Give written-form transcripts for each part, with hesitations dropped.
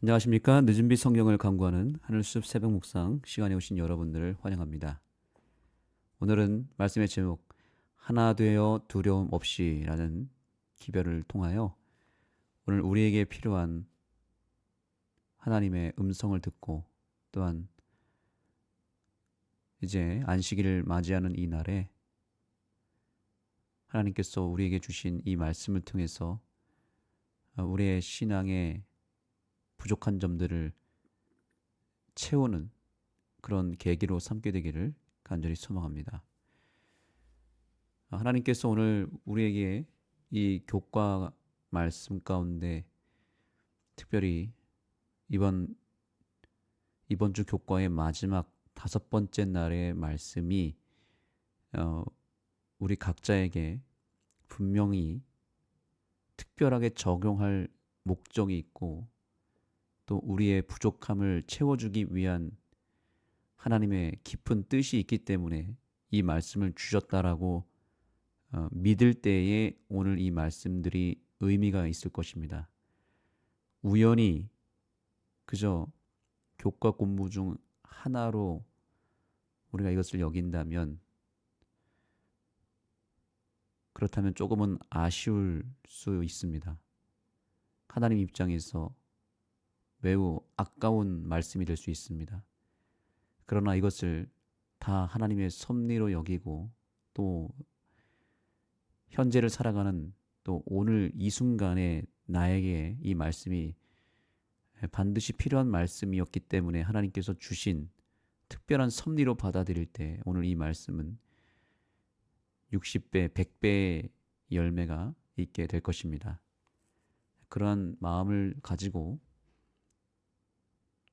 안녕하십니까. 늦은비 성경을 강구하는 하늘숲 새벽 묵상 시간에 오신 여러분들을 환영합니다. 오늘은 말씀의 제목 하나 되어 두려움 없이라는 기별을 통하여 오늘 우리에게 필요한 하나님의 음성을 듣고 또한 이제 안식일을 맞이하는 이 날에 하나님께서 우리에게 주신 이 말씀을 통해서 우리의 신앙의 부족한 점들을 채우는 그런 계기로 삼게 되기를 간절히 소망합니다. 하나님께서 오늘 우리에게 이 교과 말씀 가운데 특별히 이번 이번 주 교과의 마지막 다섯 번째 날의 말씀이 어, 우리 각자에게 분명히 특별하게 적용할 목적이 있고 또 우리의 부족함을 채워주기 위한 하나님의 깊은 뜻이 있기 때문에 이 말씀을 주셨다라고 믿을 때에 오늘 이 말씀들이 의미가 있을 것입니다. 우연히 그저 교과 공부 중 하나로 우리가 이것을 여긴다면 그렇다면 조금은 아쉬울 수 있습니다. 하나님 입장에서 매우 아까운 말씀이 될 수 있습니다. 그러나 이것을 다 하나님의 섭리로 여기고 또 현재를 살아가는 또 오늘 이 순간에 나에게 이 말씀이 반드시 필요한 말씀이었기 때문에 하나님께서 주신 특별한 섭리로 받아들일 때 오늘 이 말씀은 60배, 100배의 열매가 있게 될 것입니다. 그러한 마음을 가지고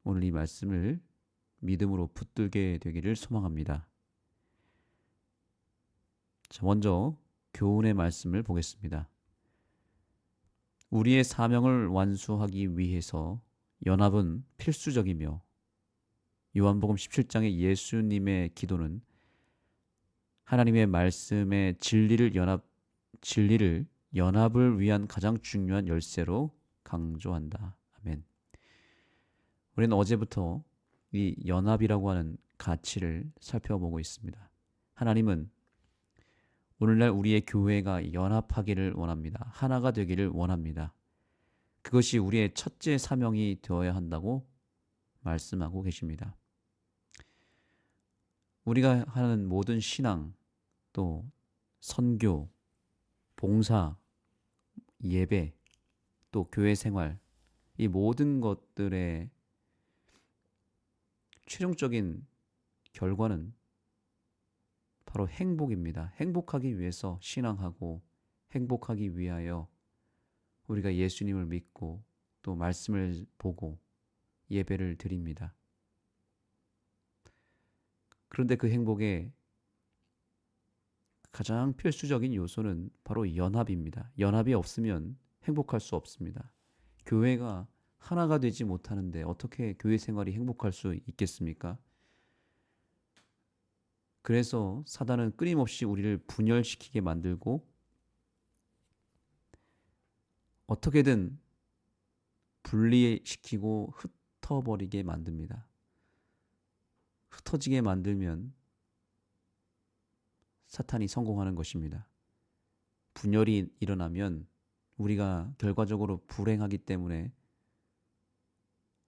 오늘 이 말씀을 믿음으로 붙들게 되기를 소망합니다. 자, 먼저 교훈의 말씀을 보겠습니다. 우리의 사명을 완수하기 위해서 연합은 필수적이며 요한복음 17장의 예수님의 기도는 하나님의 말씀의 진리를 연합을 위한 가장 중요한 열쇠로 강조한다. 아멘. 우리는 어제부터 이 연합이라고 하는 가치를 살펴보고 있습니다. 하나님은 오늘날 우리의 교회가 연합하기를 원합니다. 하나가 되기를 원합니다. 그것이 우리의 첫째 사명이 되어야 한다고 말씀하고 계십니다. 우리가 하는 모든 신앙, 또 선교, 봉사, 예배, 또 교회 생활, 이 모든 것들의 최종적인 결과는 바로 행복입니다. 행복하기 위해서 신앙하고 행복하기 위하여 우리가 예수님을 믿고 또 말씀을 보고 예배를 드립니다. 그런데 그 행복의 가장 필수적인 요소는 바로 연합입니다. 연합이 없으면 행복할 수 없습니다. 교회가 하나가 되지 못하는데 어떻게 교회 생활이 행복할 수 있겠습니까? 그래서 사단은 끊임없이 우리를 분열시키게 만들고 어떻게든 분리시키고 흩어버리게 만듭니다. 흩어지게 만들면 사탄이 성공하는 것입니다. 분열이 일어나면 우리가 결과적으로 불행하기 때문에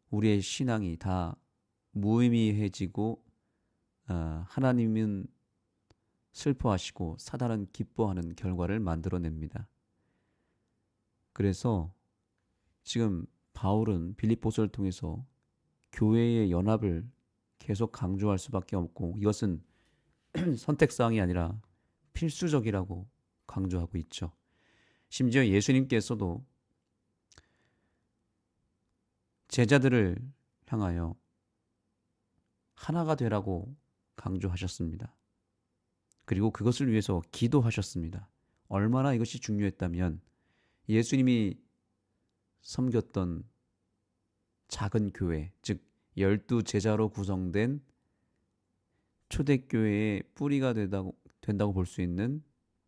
우리의 신앙이 다 무의미해지고 하나님은 슬퍼하시고 사단은 기뻐하는 결과를 만들어냅니다. 그래서 지금 바울은 빌립보서를 통해서 교회의 연합을 계속 강조할 수밖에 없고 이것은 선택사항이 아니라 필수적이라고 강조하고 있죠. 심지어 예수님께서도 제자들을 향하여 하나가 되라고 강조하셨습니다. 그리고 그것을 위해서 기도하셨습니다. 얼마나 이것이 중요했다면 예수님이 섬겼던 작은 교회, 즉 12제자로 구성된 초대교회의 뿌리가 된다고 볼 수 있는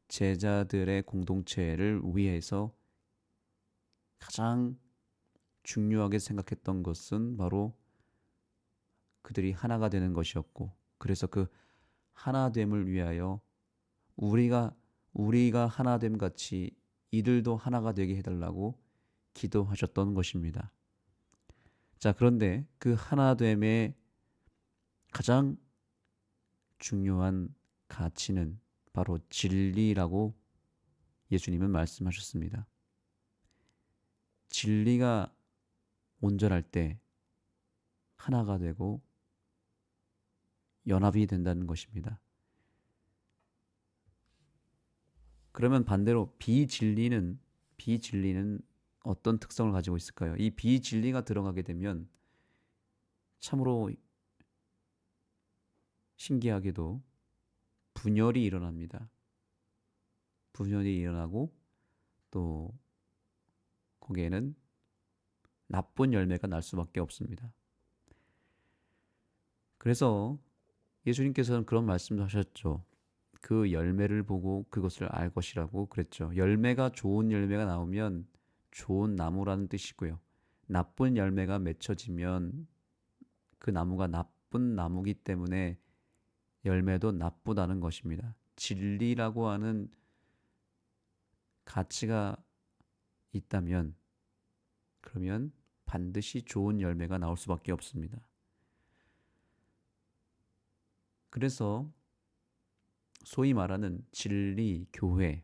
제자들의 공동체를 위해서 가장 중요하게 생각했던 것은 바로 그들이 하나가 되는 것이었고, 그래서 그 하나됨을 위하여 우리가 하나됨 같이 이들도 하나가 되게 해달라고 기도하셨던 것입니다. 자, 그런데 그 하나됨의 가장 중요한 가치는 바로 진리라고 예수님은 말씀하셨습니다. 진리가 온전할 때 하나가 되고 연합이 된다는 것입니다. 그러면 반대로 비진리는 어떤 특성을 가지고 있을까요? 이 비진리가 들어가게 되면 참으로 신기하게도 분열이 일어납니다. 분열이 일어나고 또 거기에는 나쁜 열매가 날 수밖에 없습니다. 그래서 예수님께서는 그런 말씀도 하셨죠. 그 열매를 보고 그것을 알 것이라고 그랬죠. 열매가 좋은 열매가 나오면 좋은 나무라는 뜻이고요. 나쁜 열매가 맺혀지면 그 나무가 나쁜 나무기 때문에 열매도 나쁘다는 것입니다. 진리라고 하는 가치가 있다면 그러면 반드시 좋은 열매가 나올 수밖에 없습니다. 그래서 소위 말하는 진리 교회,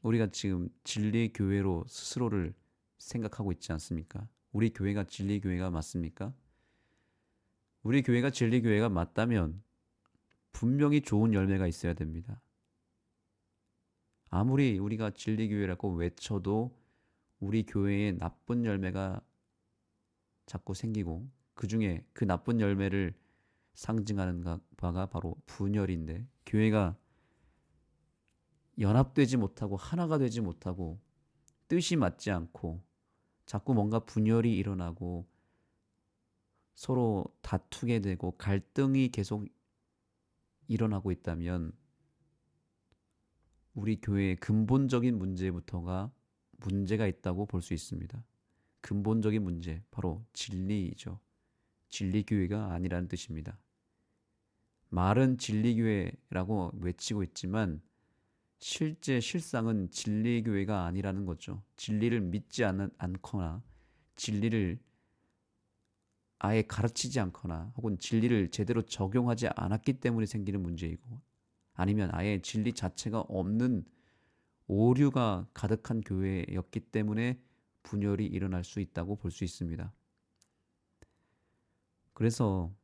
우리가 지금 진리 교회로 스스로를 생각하고 있지 않습니까? 우리 교회가 진리 교회가 맞습니까? 우리 교회가 진리 교회가 맞다면 분명히 좋은 열매가 있어야 됩니다. 아무리 우리가 진리 교회라고 외쳐도 우리 교회에 나쁜 열매가 자꾸 생기고 그 중에 그 나쁜 열매를 상징하는 바가 바로 분열인데, 교회가 연합되지 못하고 하나가 되지 못하고 뜻이 맞지 않고 자꾸 뭔가 분열이 일어나고 서로 다투게 되고 갈등이 계속 일어나고 있다면 우리 교회의 근본적인 문제부터가 문제가 있다고 볼 수 있습니다. 근본적인 문제, 바로 진리이죠. 진리교회가 아니라는 뜻입니다. 말은 진리교회라고 외치고 있지만 실상은 진리교회가 아니라는 거죠. 진리를 믿지 않거나 진리를 아예 가르치지 않거나 혹은 진리를 제대로 적용하지 않았기 때문에 생기는 문제이고, 아니면 아예 진리 자체가 없는 오류가 가득한 교회였기 때문에 분열이 일어날 수 있다고 볼 수 있습니다. 그래서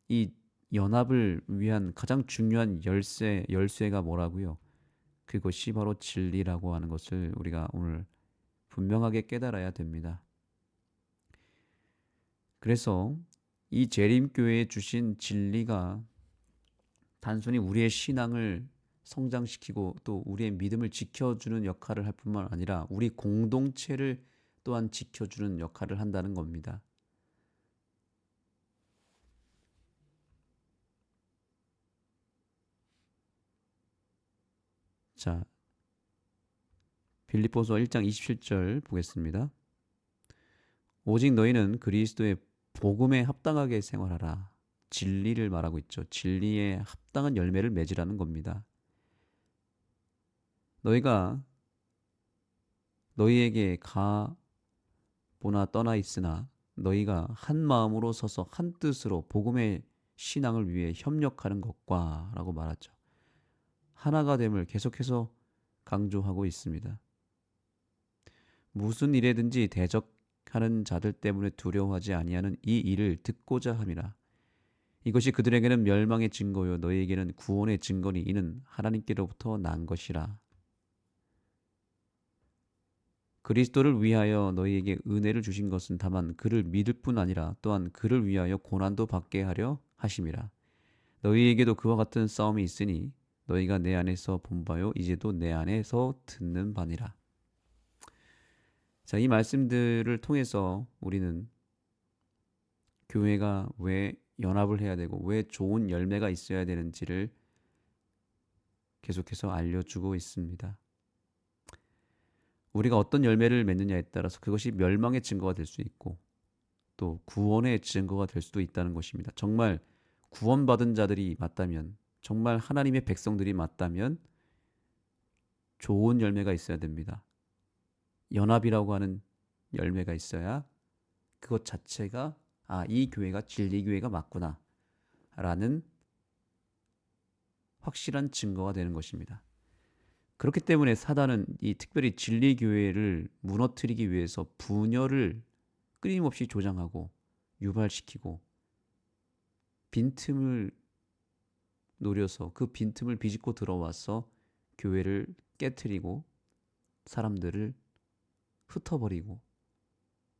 이 연합을 위한 가장 중요한 열쇠가 뭐라고요? 그것이 바로 진리라고 하는 것을 우리가 오늘 분명하게 깨달아야 됩니다. 그래서 이 재림교회에 주신 진리가 단순히 우리의 신앙을 성장시키고 또 우리의 믿음을 지켜주는 역할을 할 뿐만 아니라 우리 공동체를 또한 지켜주는 역할을 한다는 겁니다. 자, 빌립보서 1장 27절 보겠습니다. 오직 너희는 그리스도의 복음에 합당하게 생활하라. 진리를 말하고 있죠. 진리에 합당한 열매를 맺으라는 겁니다. 너희에게 가보나 떠나 있으나 너희가 한 마음으로 서서 한 뜻으로 복음의 신앙을 위해 협력하는 것과 라고 말하죠. 하나가 됨을 계속해서 강조하고 있습니다. 무슨 일에든지 대적하는 자들 때문에 두려워하지 아니하는 이 일을 듣고자 함이라. 이것이 그들에게는 멸망의 증거요 너희에게는 구원의 증거니 이는 하나님께로부터 난 것이라. 그리스도를 위하여 너희에게 은혜를 주신 것은 다만 그를 믿을 뿐 아니라 또한 그를 위하여 고난도 받게 하려 하심이라. 너희에게도 그와 같은 싸움이 있으니 너희가 내 안에서 본 바요 이제도 내 안에서 듣는 바니라. 자, 이 말씀들을 통해서 우리는 교회가 왜 연합을 해야 되고 왜 좋은 열매가 있어야 되는지를 계속해서 알려주고 있습니다. 우리가 어떤 열매를 맺느냐에 따라서 그것이 멸망의 증거가 될 수 있고 또 구원의 증거가 될 수도 있다는 것입니다. 정말 구원받은 자들이 맞다면, 정말 하나님의 백성들이 맞다면 좋은 열매가 있어야 됩니다. 연합이라고 하는 열매가 있어야 그것 자체가 이 교회가 진리 교회가 맞구나 라는 확실한 증거가 되는 것입니다. 그렇기 때문에 사단은 이 특별히 진리 교회를 무너뜨리기 위해서 분열을 끊임없이 조장하고 유발시키고 빈틈을 노려서 그 빈틈을 비집고 들어와서 교회를 깨트리고 사람들을 흩어버리고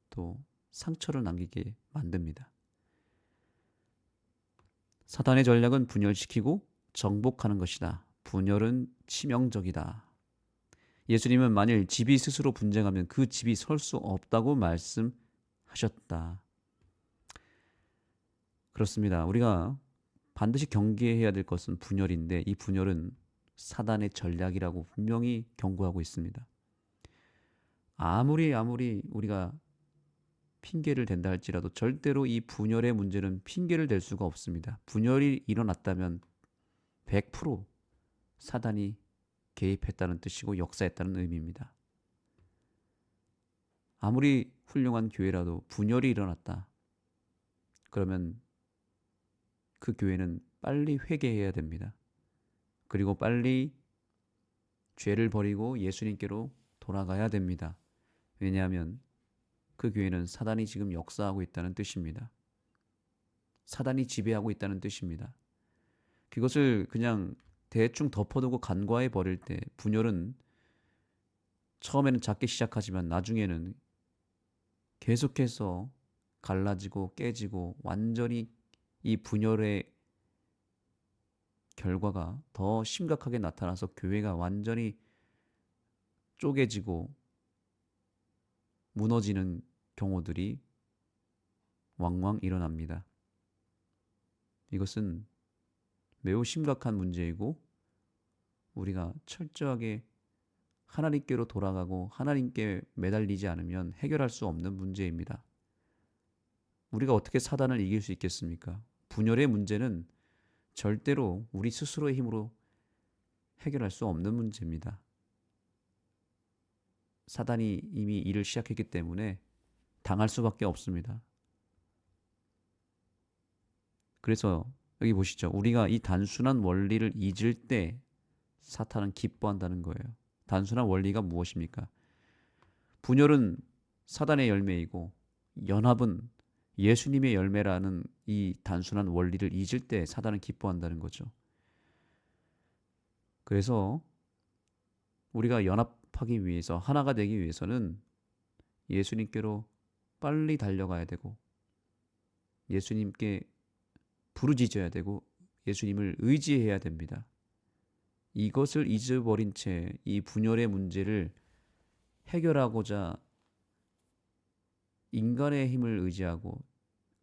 또 상처를 남기게 만듭니다. 사단의 전략은 분열시키고 정복하는 것이다. 분열은 치명적이다. 예수님은 만일 집이 스스로 분쟁하면 그 집이 설 수 없다고 말씀하셨다. 그렇습니다. 우리가 반드시 경계해야 될 것은 분열인데 이 분열은 사단의 전략이라고 분명히 경고하고 있습니다. 아무리 우리가 핑계를 댄다 할지라도 절대로 이 분열의 문제는 핑계를 댈 수가 없습니다. 분열이 일어났다면 100% 사단이 개입했다는 뜻이고 역사했다는 의미입니다. 아무리 훌륭한 교회라도 분열이 일어났다. 그러면 그 교회는 빨리 회개해야 됩니다. 그리고 빨리 죄를 버리고 예수님께로 돌아가야 됩니다. 왜냐하면 그 교회는 사단이 지금 역사하고 있다는 뜻입니다. 사단이 지배하고 있다는 뜻입니다. 그것을 그냥 대충 덮어두고 간과해 버릴 때 분열은 처음에는 작게 시작하지만 나중에는 계속해서 갈라지고 깨지고 완전히 이 분열의 결과가 더 심각하게 나타나서 교회가 완전히 쪼개지고 무너지는 경우들이 왕왕 일어납니다. 이것은 매우 심각한 문제이고 우리가 철저하게 하나님께로 돌아가고 하나님께 매달리지 않으면 해결할 수 없는 문제입니다. 우리가 어떻게 사단을 이길 수 있겠습니까? 분열의 문제는 절대로 우리 스스로의 힘으로 해결할 수 없는 문제입니다. 사단이 이미 일을 시작했기 때문에 당할 수밖에 없습니다. 그래서 여기 보시죠. 우리가 이 단순한 원리를 잊을 때 사탄은 기뻐한다는 거예요. 단순한 원리가 무엇입니까? 분열은 사단의 열매이고 연합은 예수님의 열매라는 이 단순한 원리를 잊을 때 사단은 기뻐한다는 거죠. 그래서 우리가 연합하기 위해서 하나가 되기 위해서는 예수님께로 빨리 달려가야 되고 예수님께 부르짖어야 되고 예수님을 의지해야 됩니다. 이것을 잊어버린 채 이 분열의 문제를 해결하고자 인간의 힘을 의지하고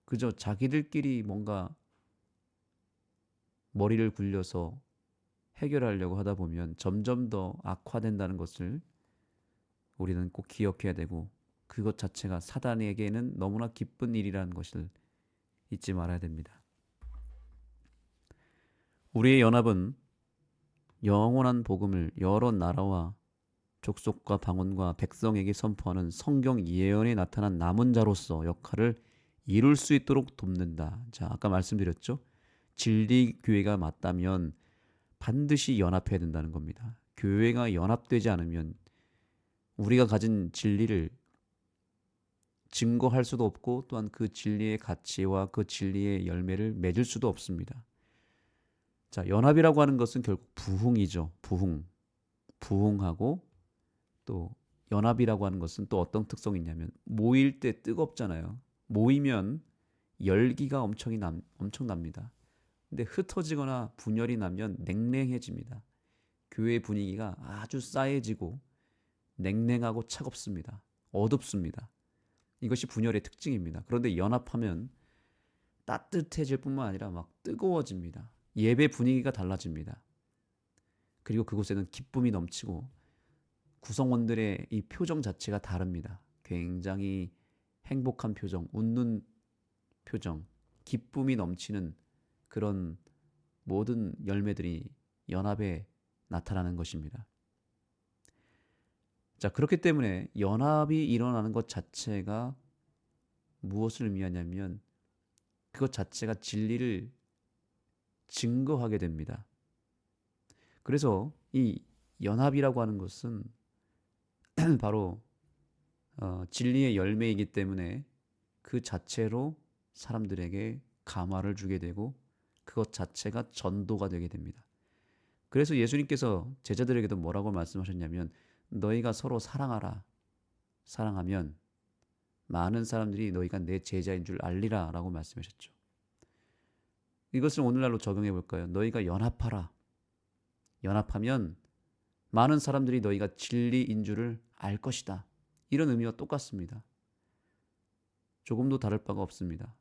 그저 자기들끼리 뭔가 머리를 굴려서 해결하려고 하다 보면 점점 더 악화된다는 것을 우리는 꼭 기억해야 되고 그것 자체가 사단에게는 너무나 기쁜 일이라는 것을 잊지 말아야 됩니다. 우리의 연합은 영원한 복음을 여러 나라와 족속과 방언과 백성에게 선포하는 성경 예언에 나타난 남은 자로서 역할을 이룰 수 있도록 돕는다. 자, 아까 말씀드렸죠? 진리 교회가 맞다면 반드시 연합해야 된다는 겁니다. 교회가 연합되지 않으면 우리가 가진 진리를 증거할 수도 없고 또한 그 진리의 가치와 그 진리의 열매를 맺을 수도 없습니다. 자, 연합이라고 하는 것은 결국 부흥이죠. 부흥하고 또 연합이라고 하는 것은 또 어떤 특성이 있냐면 모일 때 뜨겁잖아요. 모이면 열기가 엄청납니다. 근데 흩어지거나 분열이 나면 냉랭해집니다. 교회 분위기가 아주 싸해지고 냉랭하고 차갑습니다. 어둡습니다. 이것이 분열의 특징입니다. 그런데 연합하면 따뜻해질 뿐만 아니라 막 뜨거워집니다. 예배 분위기가 달라집니다. 그리고 그곳에는 기쁨이 넘치고 구성원들의 이 표정 자체가 다릅니다. 굉장히 행복한 표정, 웃는 표정, 기쁨이 넘치는 그런 모든 열매들이 연합에 나타나는 것입니다. 자, 그렇기 때문에 연합이 일어나는 것 자체가 무엇을 의미하냐면 그것 자체가 진리를 증거하게 됩니다. 그래서 이 연합이라고 하는 것은 바로 진리의 열매이기 때문에 그 자체로 사람들에게 감화를 주게 되고 그것 자체가 전도가 되게 됩니다. 그래서 예수님께서 제자들에게도 뭐라고 말씀하셨냐면 너희가 서로 사랑하라. 사랑하면 많은 사람들이 너희가 내 제자인 줄 알리라 라고 말씀하셨죠. 이것을 오늘날로 적용해 볼까요? 너희가 연합하라. 연합하면 많은 사람들이 너희가 진리인 줄을 알 것이다. 이런 의미와 똑같습니다. 조금도 다를 바가 없습니다.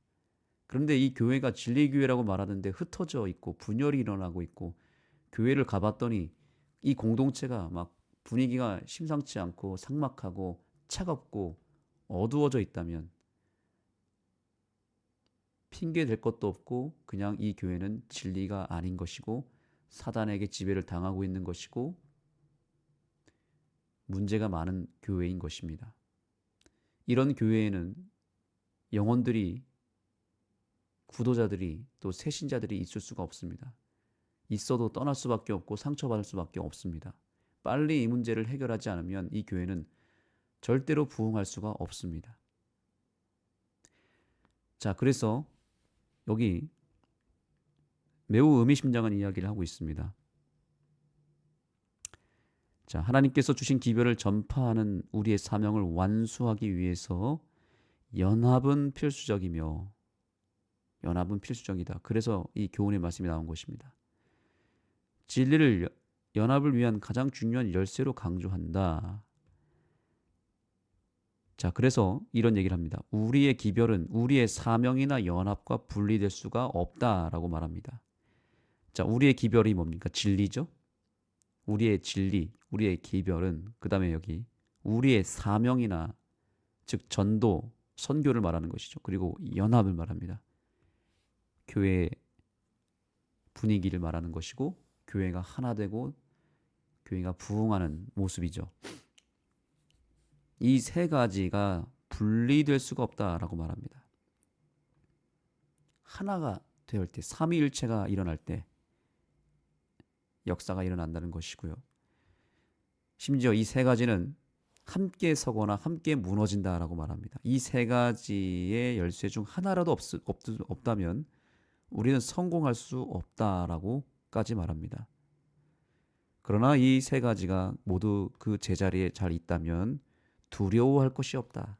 그런데 이 교회가 진리교회라고 말하는데 흩어져 있고 분열이 일어나고 있고 교회를 가봤더니 이 공동체가 막 분위기가 심상치 않고 삭막하고 차갑고 어두워져 있다면 핑계 댈 것도 없고 그냥 이 교회는 진리가 아닌 것이고 사단에게 지배를 당하고 있는 것이고 문제가 많은 교회인 것입니다. 이런 교회에는 영혼들이 구도자들이 또 새신자들이 있을 수가 없습니다. 있어도 떠날 수밖에 없고 상처받을 수밖에 없습니다. 빨리 이 문제를 해결하지 않으면 이 교회는 절대로 부흥할 수가 없습니다. 자, 그래서 여기 매우 의미심장한 이야기를 하고 있습니다. 자, 하나님께서 주신 기별을 전파하는 우리의 사명을 완수하기 위해서 연합은 필수적이며 연합은 필수적이다. 그래서 이 교훈의 말씀이 나온 것입니다. 진리를 연합을 위한 가장 중요한 열쇠로 강조한다. 자, 그래서 이런 얘기를 합니다. 우리의 기별은 우리의 사명이나 연합과 분리될 수가 없다라고 말합니다. 자, 우리의 기별이 뭡니까? 진리죠. 우리의 진리, 우리의 기별은 그 다음에 여기 우리의 사명이나 즉 전도, 선교를 말하는 것이죠. 그리고 연합을 말합니다. 교회의 분위기를 말하는 것이고 교회가 하나 되고 교회가 부흥하는 모습이죠. 이 세 가지가 분리될 수가 없다라고 말합니다. 하나가 될 때, 삼위일체가 일어날 때 역사가 일어난다는 것이고요. 심지어 이 세 가지는 함께 서거나 함께 무너진다라고 말합니다. 이 세 가지의 열쇠 중 하나라도 없다면 우리는 성공할 수 없다라고까지 말합니다. 그러나 이 세 가지가 모두 그 제자리에 잘 있다면 두려워할 것이 없다.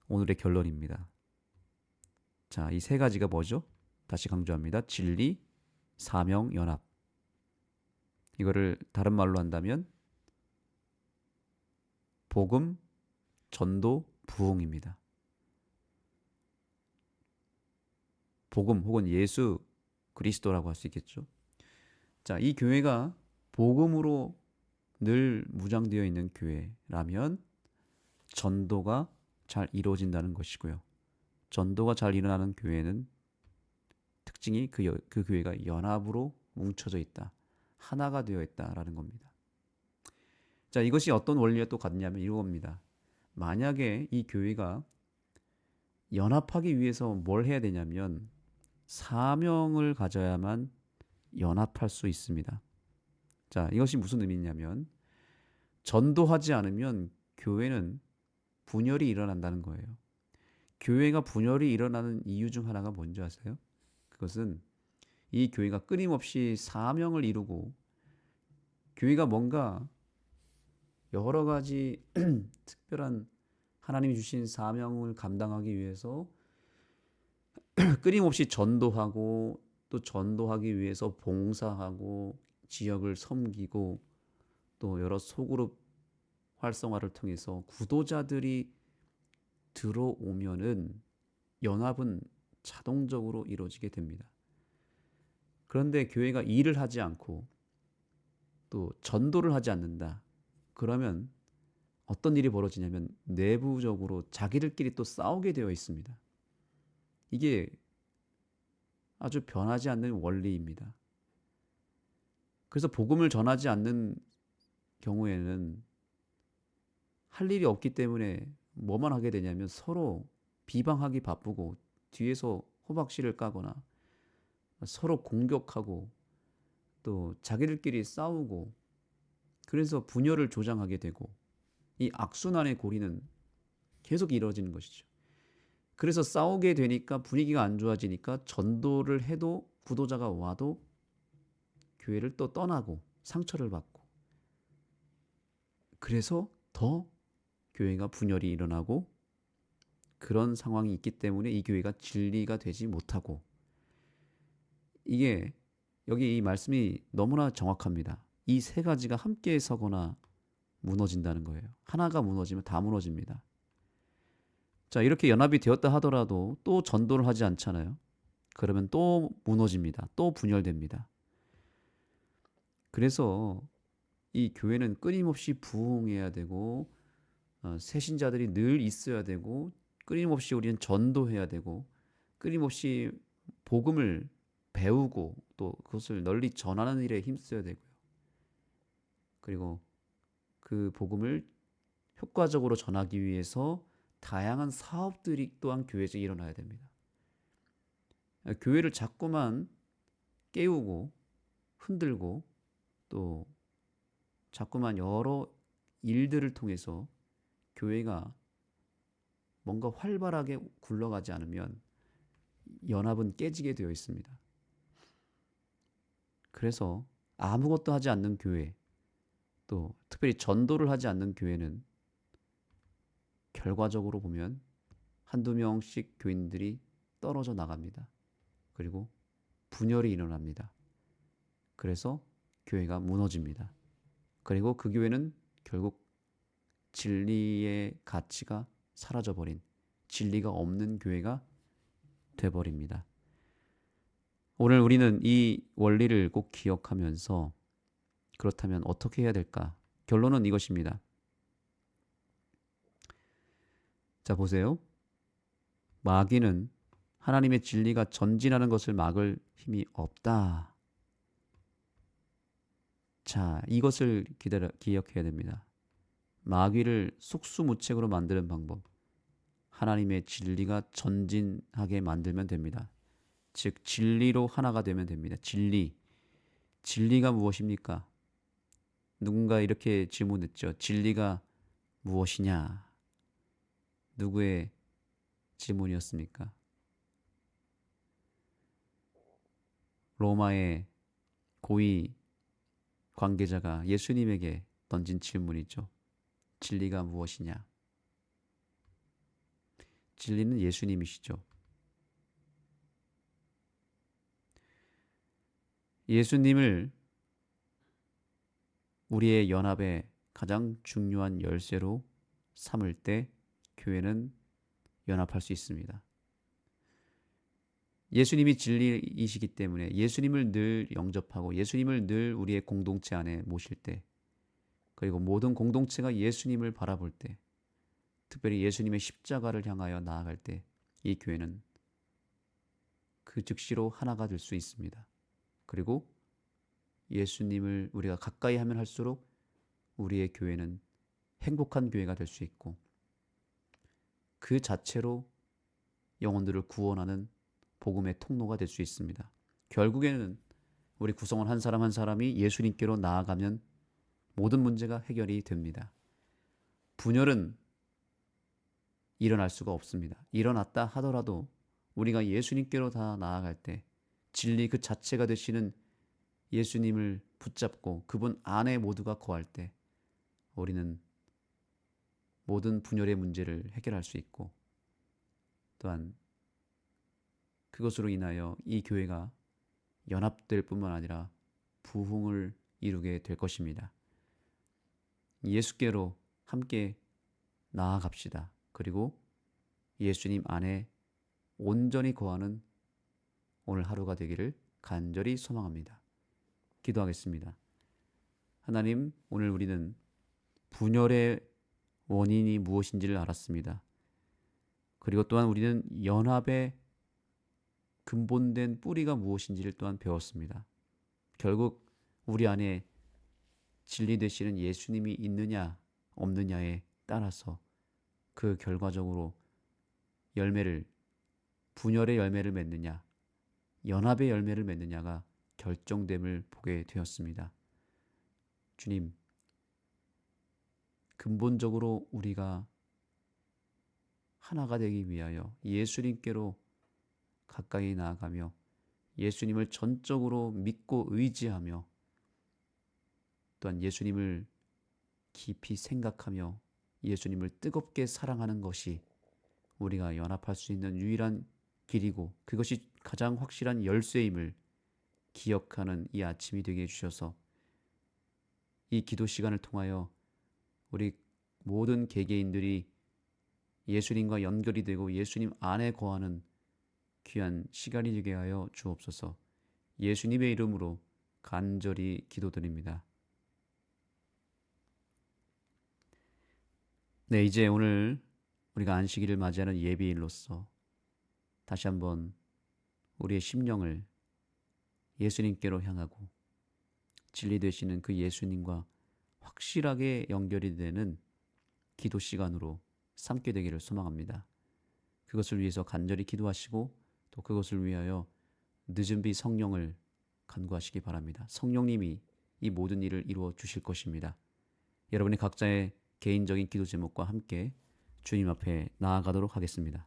오늘의 결론입니다. 자, 이 세 가지가 뭐죠? 다시 강조합니다. 진리, 사명, 연합. 이거를 다른 말로 한다면 복음, 전도, 부흥입니다. 복음 혹은 예수 그리스도라고 할 수 있겠죠. 자, 이 교회가 복음으로 늘 무장되어 있는 교회라면 전도가 잘 이루어진다는 것이고요. 전도가 잘 일어나는 교회는 특징이 그 교회가 연합으로 뭉쳐져 있다. 하나가 되어 있다라는 겁니다. 자, 이것이 어떤 원리와 또 같냐면 이겁니다. 만약에 이 교회가 연합하기 위해서 뭘 해야 되냐면 사명을 가져야만 연합할 수 있습니다. 자, 이것이 무슨 의미냐면 전도하지 않으면 교회는 분열이 일어난다는 거예요. 교회가 분열이 일어나는 이유 중 하나가 뭔지 아세요? 그것은 이 교회가 끊임없이 사명을 이루고 교회가 뭔가 여러 가지 특별한 하나님이 주신 사명을 감당하기 위해서 끊임없이 전도하고 또 전도하기 위해서 봉사하고 지역을 섬기고 또 여러 소그룹 활성화를 통해서 구도자들이 들어오면은 연합은 자동적으로 이루어지게 됩니다. 그런데 교회가 일을 하지 않고 또 전도를 하지 않는다. 그러면 어떤 일이 벌어지냐면 내부적으로 자기들끼리 또 싸우게 되어 있습니다. 이게 아주 변하지 않는 원리입니다. 그래서 복음을 전하지 않는 경우에는 할 일이 없기 때문에 뭐만 하게 되냐면 서로 비방하기 바쁘고 뒤에서 호박씨를 까거나 서로 공격하고 또 자기들끼리 싸우고 그래서 분열을 조장하게 되고 이 악순환의 고리는 계속 이루어지는 것이죠. 그래서 싸우게 되니까 분위기가 안 좋아지니까 전도를 해도 구도자가 와도 교회를 또 떠나고 상처를 받고 그래서 더 교회가 분열이 일어나고 그런 상황이 있기 때문에 이 교회가 진리가 되지 못하고 이게 여기 이 말씀이 너무나 정확합니다. 이 세 가지가 함께 서거나 무너진다는 거예요. 하나가 무너지면 다 무너집니다. 자, 이렇게 연합이 되었다 하더라도 또 전도를 하지 않잖아요. 그러면 또 무너집니다. 또 분열됩니다. 그래서 이 교회는 끊임없이 부흥해야 되고 새신자들이 늘 있어야 되고 끊임없이 우리는 전도해야 되고 끊임없이 복음을 배우고 또 그것을 널리 전하는 일에 힘써야 되고요. 그리고 그 복음을 효과적으로 전하기 위해서 다양한 사업들이 또한 교회에서 일어나야 됩니다. 교회를 자꾸만 깨우고 흔들고 또 자꾸만 여러 일들을 통해서 교회가 뭔가 활발하게 굴러가지 않으면 연합은 깨지게 되어 있습니다. 그래서 아무것도 하지 않는 교회, 또 특별히 전도를 하지 않는 교회는 결과적으로 보면 한두 명씩 교인들이 떨어져 나갑니다. 그리고 분열이 일어납니다. 그래서 교회가 무너집니다. 그리고 그 교회는 결국 진리의 가치가 사라져버린 진리가 없는 교회가 돼버립니다. 오늘 우리는 이 원리를 꼭 기억하면서 그렇다면 어떻게 해야 될까? 결론은 이것입니다. 자, 보세요. 마귀는 하나님의 진리가 전진하는 것을 막을 힘이 없다. 자, 이것을 기억해야 됩니다. 마귀를 속수무책으로 만드는 방법. 하나님의 진리가 전진하게 만들면 됩니다. 즉 진리로 하나가 되면 됩니다. 진리가 무엇입니까? 누군가 이렇게 질문했죠. 진리가 무엇이냐? 누구의 질문이었습니까? 로마의 고위 관계자가 예수님에게 던진 질문이죠. 진리가 무엇이냐? 진리는 예수님이시죠. 예수님을 우리의 연합의 가장 중요한 열쇠로 삼을 때 교회는 연합할 수 있습니다. 예수님이 진리이시기 때문에 예수님을 늘 영접하고 예수님을 늘 우리의 공동체 안에 모실 때 그리고 모든 공동체가 예수님을 바라볼 때 특별히 예수님의 십자가를 향하여 나아갈 때 이 교회는 그 즉시로 하나가 될 수 있습니다. 그리고 예수님을 우리가 가까이 하면 할수록 우리의 교회는 행복한 교회가 될 수 있고 그 자체로 영혼들을 구원하는 복음의 통로가 될 수 있습니다. 결국에는 우리 구성원 한 사람 한 사람이 예수님께로 나아가면 모든 문제가 해결이 됩니다. 분열은 일어날 수가 없습니다. 일어났다 하더라도 우리가 예수님께로 다 나아갈 때 진리 그 자체가 되시는 예수님을 붙잡고 그분 안에 모두가 거할 때 우리는 모든 분열의 문제를 해결할 수 있고 또한 그것으로 인하여 이 교회가 연합될 뿐만 아니라 부흥을 이루게 될 것입니다. 예수께로 함께 나아갑시다. 그리고 예수님 안에 온전히 거하는 오늘 하루가 되기를 간절히 소망합니다. 기도하겠습니다. 하나님, 오늘 우리는 분열의 원인이 무엇인지를 알았습니다. 그리고 또한 우리는 연합의 근본된 뿌리가 무엇인지를 또한 배웠습니다. 결국 우리 안에 진리 되시는 예수님이 있느냐 없느냐에 따라서 그 결과적으로 열매를, 분열의 열매를 맺느냐 연합의 열매를 맺느냐가 결정됨을 보게 되었습니다. 주님, 근본적으로 우리가 하나가 되기 위하여 예수님께로 가까이 나아가며 예수님을 전적으로 믿고 의지하며 또한 예수님을 깊이 생각하며 예수님을 뜨겁게 사랑하는 것이 우리가 연합할 수 있는 유일한 길이고 그것이 가장 확실한 열쇠임을 기억하는 이 아침이 되게 해주셔서 이 기도 시간을 통하여 우리 모든 개개인들이 예수님과 연결이 되고 예수님 안에 거하는 귀한 시간이 되게 하여 주옵소서. 예수님의 이름으로 간절히 기도드립니다. 네, 이제 오늘 우리가 안식일을 맞이하는 예비일로서 다시 한번 우리의 심령을 예수님께로 향하고 진리 되시는 그 예수님과 확실하게 연결이 되는 기도 시간으로 삼게 되기를 소망합니다. 그것을 위해서 간절히 기도하시고 또 그것을 위하여 늦은 비 성령을 간구하시기 바랍니다. 성령님이 이 모든 일을 이루어 주실 것입니다. 여러분의 각자의 개인적인 기도 제목과 함께 주님 앞에 나아가도록 하겠습니다.